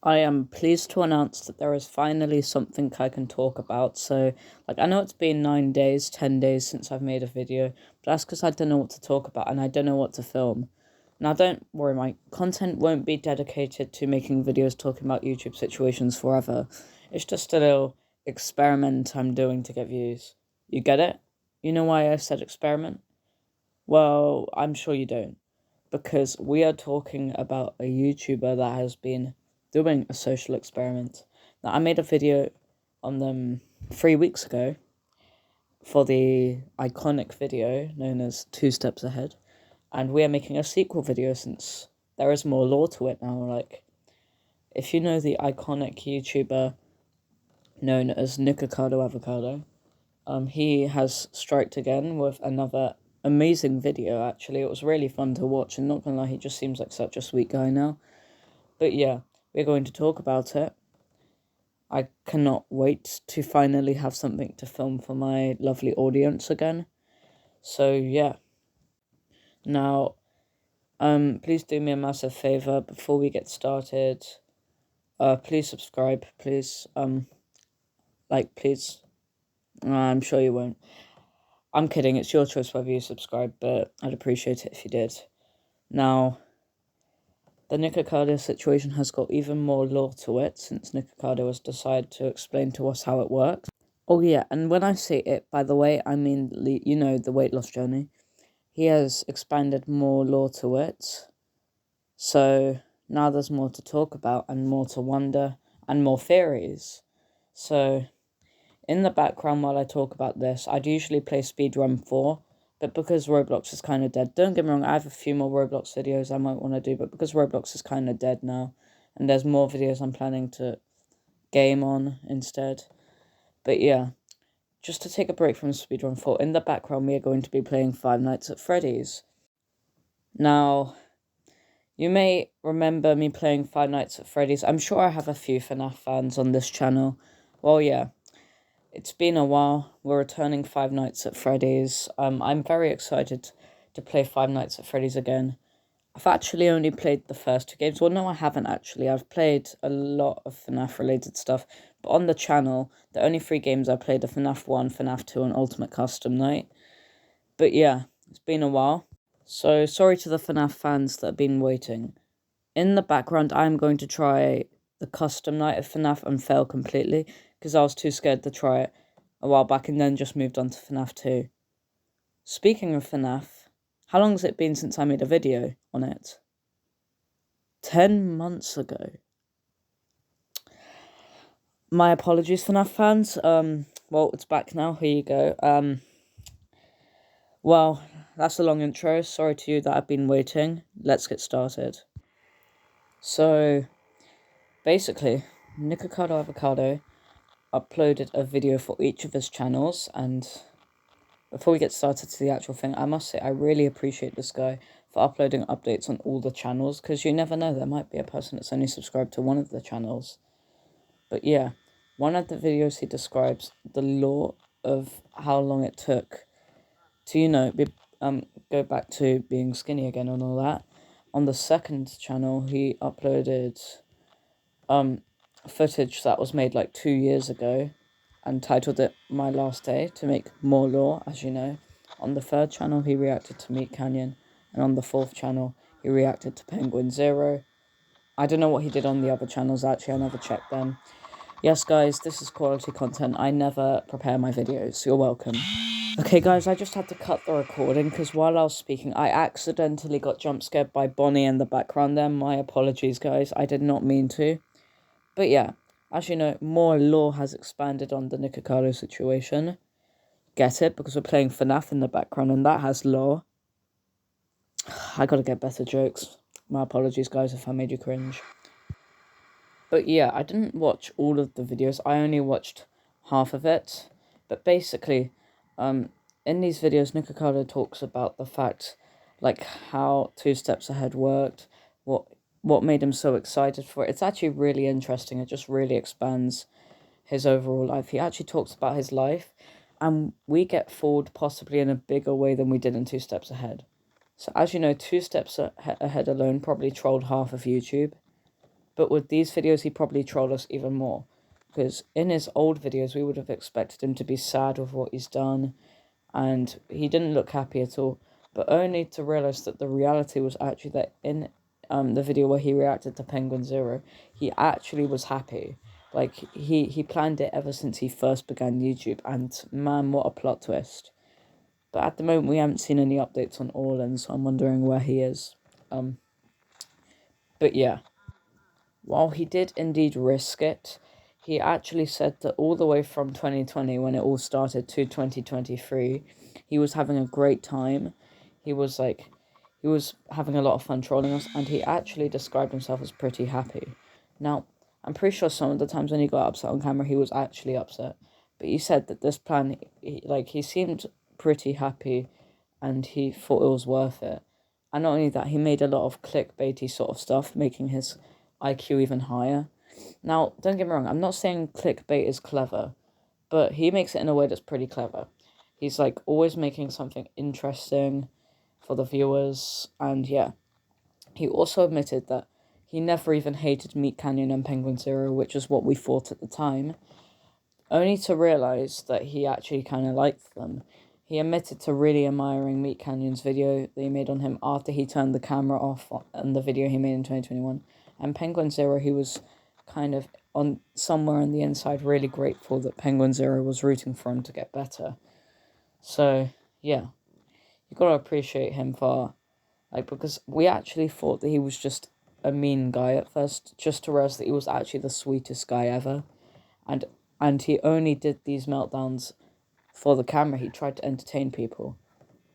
I am pleased to announce that there is finally something I can talk about. So, I know it's been 9 days, 10 days since I've made a video, but that's because I don't know what to talk about and I don't know what to film. Now, don't worry, my content won't be dedicated to making videos talking about YouTube situations forever. It's just a little experiment I'm doing to get views. You get it? You know why I said experiment? Well, I'm sure you don't, because we are talking about a YouTuber that has been doing a social experiment. Now, I made a video on them 3 weeks ago for the iconic video known as 2 Steps Ahead, and we are making a sequel video since there is more lore to it now. If you know the iconic YouTuber known as Nikocado avocado, he has striked again with another amazing video. Actually, it was really fun to watch, and not gonna lie, he just seems like such a sweet guy now. But yeah, we're going to talk about it. I cannot wait to finally have something to film for my lovely audience again. So yeah. Now, please do me a massive favor before we get started. Please subscribe, please. Please. I'm sure you won't. I'm kidding, it's your choice whether you subscribe, but I'd appreciate it if you did. Now, the Nikocado situation has got even more lore to it since Nikocado has decided to explain to us how it works. Oh yeah, and when I say it, by the way, I mean, the weight loss journey. He has expanded more lore to it, so now there's more to talk about and more to wonder and more theories. So, in the background while I talk about this, I'd usually play Speedrun 4, but because Roblox is kind of dead, don't get me wrong, I have a few more Roblox videos I might want to do, but because Roblox is kind of dead now, and there's more videos I'm planning to game on instead. But yeah, just to take a break from Speedrun 4, in the background we are going to be playing Five Nights at Freddy's. Now, you may remember me playing Five Nights at Freddy's. I'm sure I have a few FNAF fans on this channel. Well, yeah. It's been a while. We're returning Five Nights at Freddy's. I'm very excited to play Five Nights at Freddy's again. I've actually only played the first 2 games. Well, no, I haven't actually. I've played a lot of FNAF-related stuff. But on the channel, the only 3 games I played are FNAF 1, FNAF 2, and Ultimate Custom Night. But yeah, it's been a while. So, sorry to the FNAF fans that have been waiting. In the background, I'm going to try the Custom Night of FNAF and fail completely, because I was too scared to try it a while back and then just moved on to FNAF 2. Speaking of FNAF, how long has it been since I made a video on it? 10 months ago. My apologies, FNAF fans. Well, it's back now. Here you go. Well, that's a long intro. Sorry to you that I've been waiting. Let's get started. So, basically, Nikocado Avocado uploaded a video for each of his channels, and before we get started to the actual thing, I must say I really appreciate this guy for uploading updates on all the channels, because you never know, there might be a person that's only subscribed to one of the channels. But yeah, one of the videos he describes the lore of how long it took to, go back to being skinny again and all that. On the second channel, he uploaded footage that was made like 2 years ago and titled it My Last Day to make more lore, as you know. On the third channel, he reacted to Meat Canyon, and on the fourth channel, he reacted to Penguin Zero. I don't know what he did on the other channels, actually, I never checked them. Yes, guys, this is quality content. I never prepare my videos. You're welcome. Okay, guys, I just had to cut the recording because while I was speaking, I accidentally got jump scared by Bonnie in the background there. My apologies, guys. I did not mean to. But yeah, as you know, more lore has expanded on the Nikocado situation. Get it? Because we're playing FNAF in the background and that has lore. I gotta get better jokes. My apologies, guys, if I made you cringe. But yeah, I didn't watch all of the videos. I only watched half of it. But basically, in these videos, Nikocado talks about the fact, how 2 Steps Ahead worked, what made him so excited for it. It's actually really interesting. It just really expands his overall life. He actually talks about his life, and we get fooled possibly in a bigger way than we did in 2 Steps Ahead. So as you know, 2 Steps Ahead alone probably trolled half of YouTube. But with these videos, he probably trolled us even more. Because in his old videos, we would have expected him to be sad with what he's done. And he didn't look happy at all. But only to realise that the reality was actually that in the video where he reacted to Penguin Zero, he actually was happy. Like, he planned it ever since he first began YouTube. And man, what a plot twist. But at the moment, we haven't seen any updates on Orlan, so I'm wondering where he is. But yeah, while he did indeed risk it, he actually said that all the way from 2020, when it all started, to 2023, he was having a great time. He was having a lot of fun trolling us, and he actually described himself as pretty happy. Now, I'm pretty sure some of the times when he got upset on camera, he was actually upset. But he said that this plan, he seemed pretty happy, and he thought it was worth it. And not only that, he made a lot of clickbaity sort of stuff, making his IQ even higher. Now, don't get me wrong, I'm not saying clickbait is clever, but he makes it in a way that's pretty clever. He's always making something interesting for the viewers, and yeah. He also admitted that he never even hated Meat Canyon and Penguin Zero, which is what we thought at the time, only to realise that he actually kind of liked them. He admitted to really admiring Meat Canyon's video they made on him after he turned the camera off on the video he made in 2021. And Penguin Zero, he was kind of on somewhere on the inside really grateful that Penguin Zero was rooting for him to get better. So, yeah. You gotta appreciate him for, because we actually thought that he was just a mean guy at first, just to realize that he was actually the sweetest guy ever. And he only did these meltdowns for the camera. He tried to entertain people.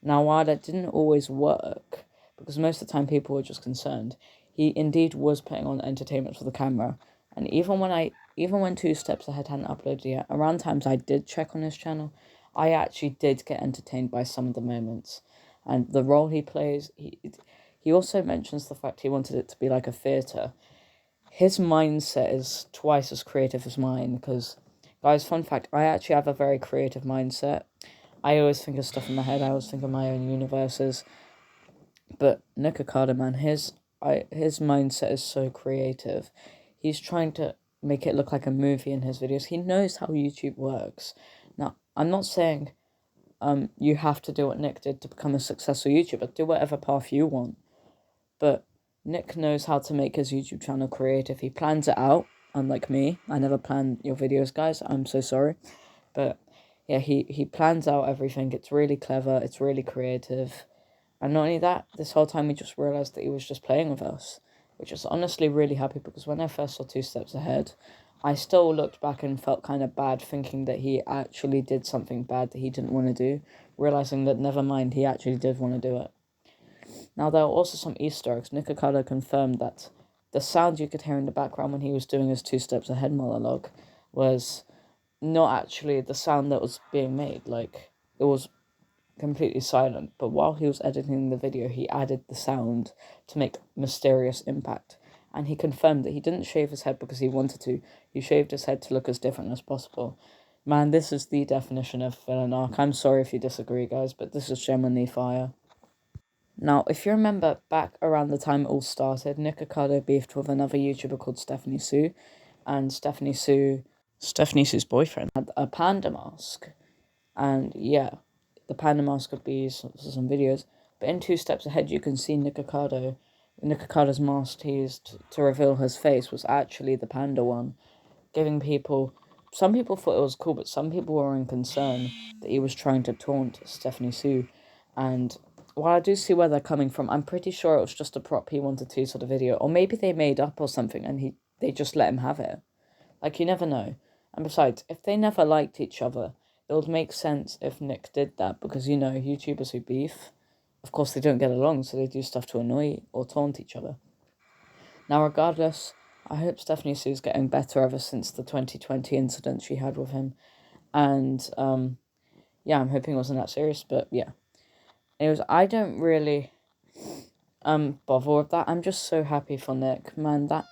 Now, while that didn't always work, because most of the time people were just concerned, he indeed was putting on entertainment for the camera. And even when Two Steps Ahead hadn't uploaded yet, around times I did check on his channel, I actually did get entertained by some of the moments. And the role he plays, he also mentions the fact he wanted it to be like a theatre. His mindset is twice as creative as mine, because, guys, fun fact, I actually have a very creative mindset. I always think of stuff in my head, I always think of my own universes. But Nikocado, man, his mindset is so creative. He's trying to make it look like a movie in his videos. He knows how YouTube works. Now, I'm not saying you have to do what Nick did to become a successful YouTuber. Do whatever path you want. But Nick knows how to make his YouTube channel creative. He plans it out, unlike me. I never plan your videos, guys. I'm so sorry. But yeah, he plans out everything. It's really clever. It's really creative. And not only that, this whole time we just realised that he was just playing with us, which is honestly really happy, because when I first saw Two Steps Ahead, I still looked back and felt kind of bad, thinking that he actually did something bad that he didn't want to do, realising that never mind, he actually did want to do it. Now, there are also some Easter eggs. Nikocado confirmed that the sound you could hear in the background when he was doing his Two Steps Ahead monologue was not actually the sound that was being made. It was completely silent, but while he was editing the video, he added the sound to make mysterious impact. And he confirmed that he didn't shave his head because he wanted to. He shaved his head to look as different as possible. Man, this is the definition of villain arc. I'm sorry if you disagree, guys, but this is genuinely fire. Now, if you remember back around the time it all started, Nikocado beefed with another YouTuber called Stephanie Sue, and Stephanie Sue's boyfriend had a panda mask. And yeah, the panda mask could be used for some videos. But in Two Steps Ahead, you can see Nicocado's mask he used to reveal his face was actually the panda one, giving people... Some people thought it was cool, but some people were in concern that he was trying to taunt Stephanie Sue. And while I do see where they're coming from, I'm pretty sure it was just a prop he wanted to use for the video. Or maybe they made up or something and they just let him have it. You never know. And besides, if they never liked each other, it would make sense if Nick did that, because, YouTubers who beef, of course they don't get along, so they do stuff to annoy or taunt each other. Now, regardless, I hope Stephanie Sue's getting better ever since the 2020 incident she had with him. And, yeah, I'm hoping it wasn't that serious, but yeah. Anyways, I don't really bother with that. I'm just so happy for Nick. Man, the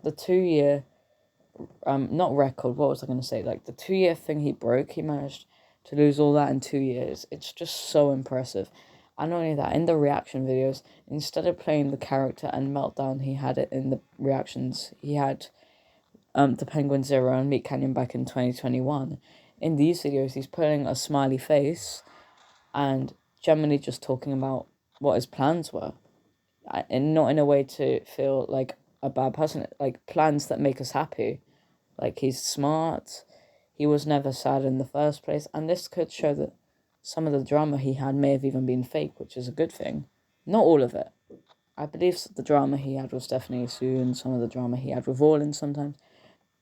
2-year... not record, what was I going to say? The 2-year thing he broke, he managed to lose all that in 2 years. It's just so impressive. And not only that, in the reaction videos, instead of playing the character and meltdown he had it in the reactions, he had the Penguin Zero and Meat Canyon back in 2021. In these videos, he's putting a smiley face and generally just talking about what his plans were. And not in a way to feel like a bad person, like plans that make us happy. Like, he's smart, he was never sad in the first place, and this could show that some of the drama he had may have even been fake, which is a good thing. Not all of it. I believe the drama he had was definitely Sue, and some of the drama he had with Orlin sometimes.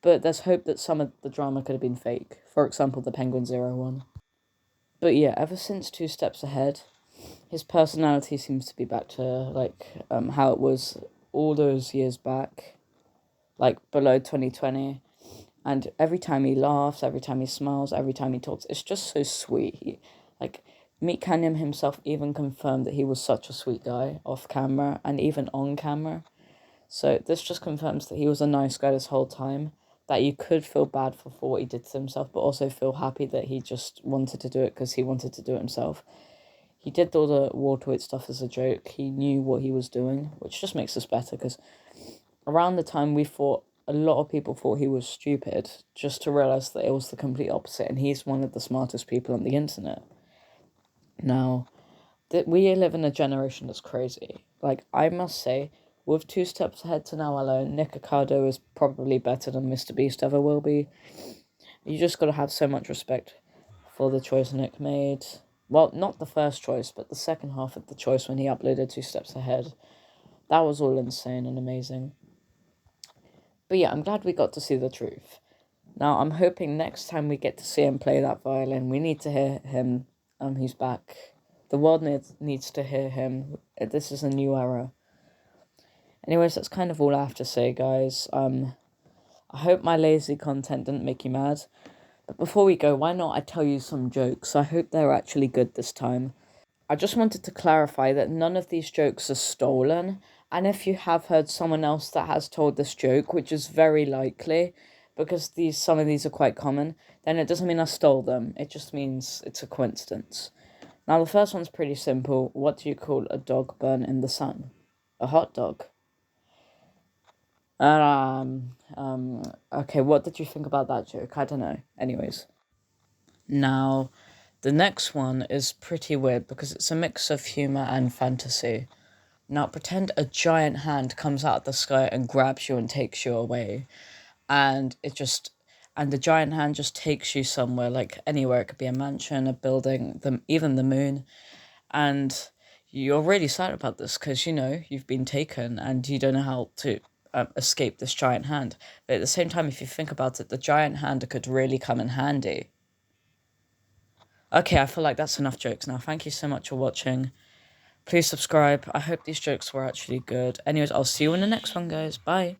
But there's hope that some of the drama could have been fake. For example, the Penguin Zero one. But yeah, ever since Two Steps Ahead, his personality seems to be back to, like, how it was all those years back. Like, below 2020. And every time he laughs, every time he smiles, every time he talks, it's just so sweet. Like, Meat Canyon himself even confirmed that he was such a sweet guy off camera and even on camera. So this just confirms that he was a nice guy this whole time, that you could feel bad for what he did to himself, but also feel happy that he just wanted to do it because he wanted to do it himself. He did all the water weight stuff as a joke. He knew what he was doing, which just makes us better, because around the time a lot of people thought he was stupid, just to realise that it was the complete opposite, and he's one of the smartest people on the internet. Now, that we live in a generation that's crazy. Like, I must say, with Two Steps Ahead to now alone, Nikocado is probably better than Mr. Beast ever will be. You just gotta have so much respect for the choice Nick made. Well, not the first choice, but the second half of the choice when he uploaded Two Steps Ahead. That was all insane and amazing. But yeah, I'm glad we got to see the truth. Now, I'm hoping next time we get to see him play that violin, we need to hear him. He's back. The world needs to hear him. This is a new era. Anyways, that's kind of all I have to say, guys. I hope my lazy content didn't make you mad. But before we go, why not I tell you some jokes? I hope they're actually good this time. I just wanted to clarify that none of these jokes are stolen. And if you have heard someone else that has told this joke, which is very likely, because some of these are quite common, then it doesn't mean I stole them. It just means it's a coincidence. Now, the first one's pretty simple. What do you call a dog burnt in the sun? A hot dog. Okay, what did you think about that joke? I don't know. Anyways. Now, the next one is pretty weird because it's a mix of humour and fantasy. Now, pretend a giant hand comes out of the sky and grabs you and takes you away. And the giant hand just takes you somewhere, like anywhere. It could be a mansion, a building, even the moon. And you're really sad about this because, you've been taken and you don't know how to escape this giant hand. But at the same time, if you think about it, the giant hand could really come in handy. Okay, I feel like that's enough jokes now. Thank you so much for watching. Please subscribe. I hope these jokes were actually good. Anyways, I'll see you in the next one, guys. Bye.